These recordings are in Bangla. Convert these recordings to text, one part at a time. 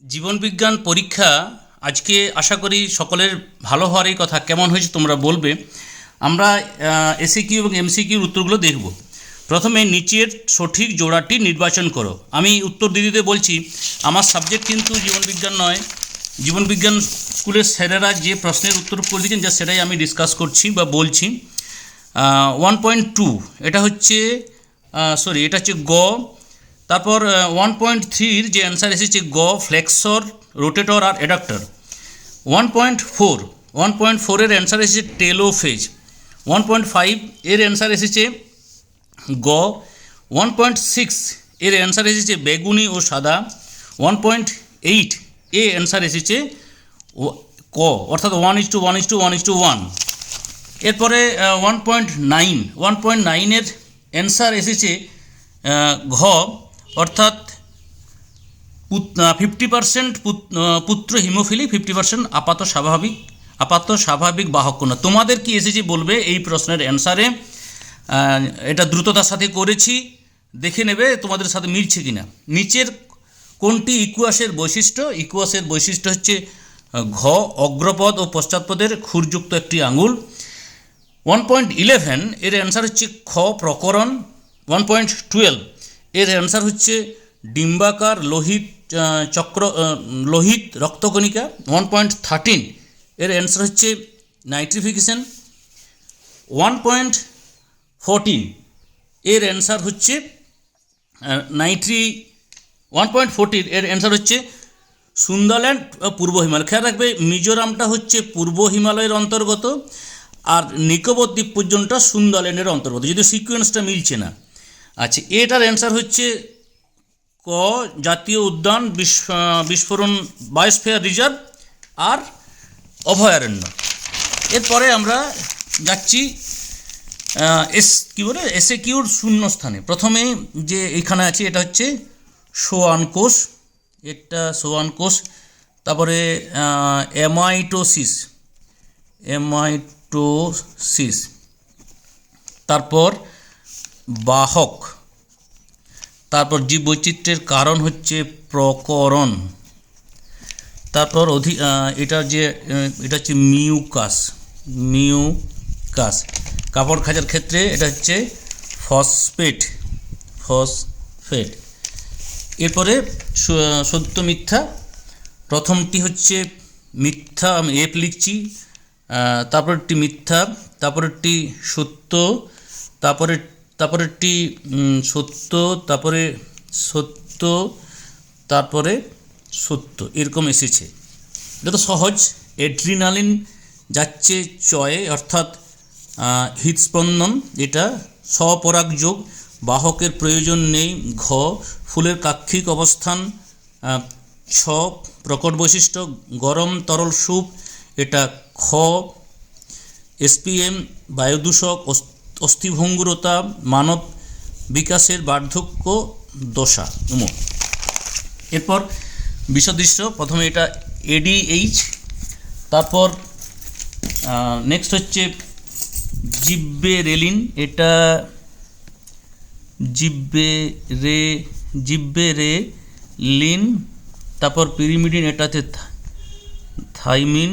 জীবনবিজ্ঞান পরীক্ষা আজকে আশা করি সকলের ভালো হওয়ারই কথা। কেমন হয়েছে তোমরা বলবে। আমরা এসিকিউ এবং এমসিকিউর উত্তরগুলো দেখব। প্রথমে নিচের সঠিক জোড়াটি নির্বাচন করো। আমি উত্তর দিতে বলছি, আমার সাবজেক্ট কিন্তু জীবনবিজ্ঞান নয়। জীবনবিজ্ঞান স্কুলের স্যারেরা যে প্রশ্নের উত্তর করে দিয়েছেন যা সেটাই আমি ডিসকাস করছি বা বলছি। 1.2 এটা হচ্ছে এটা হচ্ছে গ। তারপর 1.3-র যে অ্যান্সার এসেছে গ, ফ্লেক্সর, রোটেটর আর অ্যাডাক্টর। 1.4 এর অ্যান্সার এসেছে টেলোফেজ। 1.5 এর অ্যান্সার এসেছে গ। 1.6 এর অ্যান্সার এসেছে বেগুনি ও সাদা। 1.8 এ অ্যান্সার এসেছে ক, অর্থাৎ 1:1:1:1। এরপরে 1.9 এর অ্যান্সার এসেছে ঘ, অর্থাৎ 50% পুত্র হিমোফিলি, 50% আপাত স্বাভাবিক বাহক কণা। তোমাদের কি এসেছে বলবে এই প্রশ্নের অ্যান্সারে। এটা দ্রুততার সাথে করেছি, দেখে নেবে তোমাদের সাথে মিলছে কিনা। নিচের কোনটি ইকুয়াসের বৈশিষ্ট্য? ইকুয়াসের বৈশিষ্ট্য হচ্ছে ঘ, অগ্রপদ ও পশ্চাৎপদের খুরযুক্ত একটি আঙুল। 1.11 এর অ্যান্সার হচ্ছে খ, প্রকরণ। 1.12 এর অ্যান্সার হচ্ছে ডিম্বাকার লোহিত রক্তকণিকা। 1.13 এর অ্যান্সার হচ্ছে নাইট্রিফিকেশন। 1.14 এর অ্যান্সার হচ্ছে 1.14 এর অ্যান্সার হচ্ছে সুন্দরল্যান্ড পূর্ব হিমালয়। খেয়াল রাখবে, মিজোরামটা হচ্ছে পূর্ব হিমালয়ের অন্তর্গত আর নিকোবর দ্বীপপুঞ্জটা সুন্দরল্যান্ডের অন্তর্গত, যদিও সিকোয়েন্সটা মিলছে না। আচ্ছা, এটার অ্যান্সার হচ্ছে ক, জাতীয় উদ্যান, বিস্ফোরণ, বায়োস্ফিয়ার রিজার্ভ আর অভয়ারণ্য। এরপরে আমরা যাচ্ছি এসএকিউর শূন্যস্থানে। প্রথমে যে এইখানে আছে এটা হচ্ছে সোয়ান কোষ, তারপরে অ্যামাইটোসিস, তারপর বাহক, তারপর জীববৈচিত্র্যের কারণ হচ্ছে প্রকরণ, তারপর এটা হচ্ছে মিউকাস। কাপড় খাঁচার ক্ষেত্রে এটা হচ্ছে ফসফেট। এরপরে সত্য মিথ্যা। প্রথমটি হচ্ছে মিথ্যা, আমি এফ লিখছি, তারপরেরটি মিথ্যা, তারপরেরটি সত্য, তারপরেরটি সত্য, তারপরে সত্য, এরকম এসেছে। এটা তো সহজ। অ্যাড্রিনালিন যাচ্ছে চয়ে, অর্থাৎ হৃদস্পন্দন, এটা স্বপরাগযোগ, বাহকের প্রয়োজন নেই। ঘ, ফুলের কাক্ষিক অবস্থান। ছ, প্রকট বৈশিষ্ট্য, গরম তরল স্যুপ, এটা খ। এসপিএম বায়ুদূষক, অস্থিভঙ্গুরতা, মানব বিকাশের বার্ধক্য দশা। এরপর বিষদৃশ্য, প্রথমে এটা এডিএইচ, তারপর নেক্সট হচ্ছে জিব্বেরেলিন, এটা জিব্বেরেলিন, তারপর পিরিমিডিন, এটা হচ্ছে থাইমিন।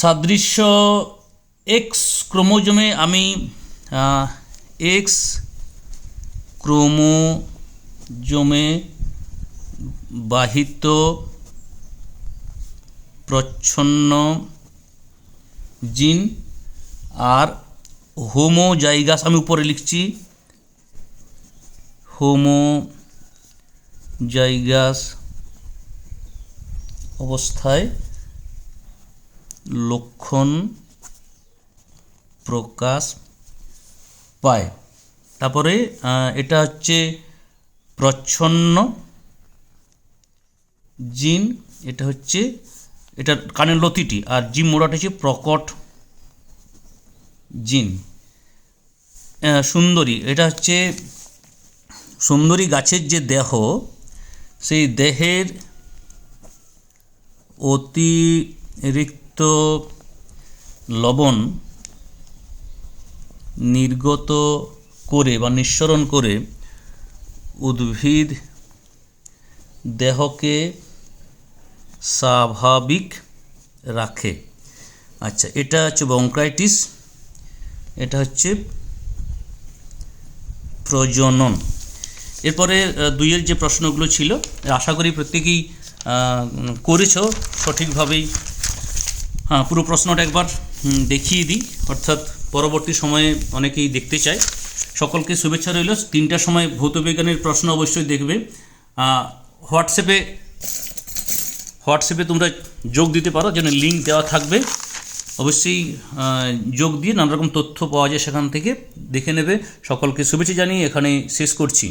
সাদৃশ্য এক্স ক্রোমোজোমে আমি এক্স ক্রোমোজোমে বাহিত প্রচ্ছন্ন জিন আর হোমোজাইগাস, আমি উপরে লিখছি হোমোজাইগাস অবস্থায় লক্ষণ প্রকাশ পায়। তারপরে এটা হচ্ছে প্রচ্ছন্ন জিন, এটা কানের লতিটি, আর জিম মোড়াটা হচ্ছে প্রকট জিন। সুন্দরী, এটা হচ্ছে সুন্দরী গাছের যে দেহ, সেই দেহের অতিরিক্ত লবণ নির্গত করে বা নিঃসরণ করে উদ্ভিদ দেহকে স্বাভাবিক রাখে। আচ্ছা, এটা হচ্ছে ব্রঙ্কাইটিস, এটা হচ্ছে প্রজনন। এরপরে দুইয়ের যে প্রশ্নগুলো ছিল আশা করি প্রত্যেকেই করেছ সঠিকভাবেই। হ্যাঁ, পুরো প্রশ্নটা একবার দেখিয়ে দিই, অর্থাৎ পরবর্তী সময়ে অনেকেই দেখতে চায়। সকলকে শুভেচ্ছা রইল। 3টার সময় ভৌতবিজ্ঞানের প্রশ্ন অবশ্যই দেখবে। হোয়াটসঅ্যাপে তোমরা যোগ দিতে পারো, যেন লিঙ্ক দেওয়া থাকবে, অবশ্যই যোগ দিয়ে নানা রকম তথ্য পাওয়া যায় সেখান থেকে দেখে নেবে। সকলকে শুভেচ্ছা জানিয়ে এখানে শেষ করছি।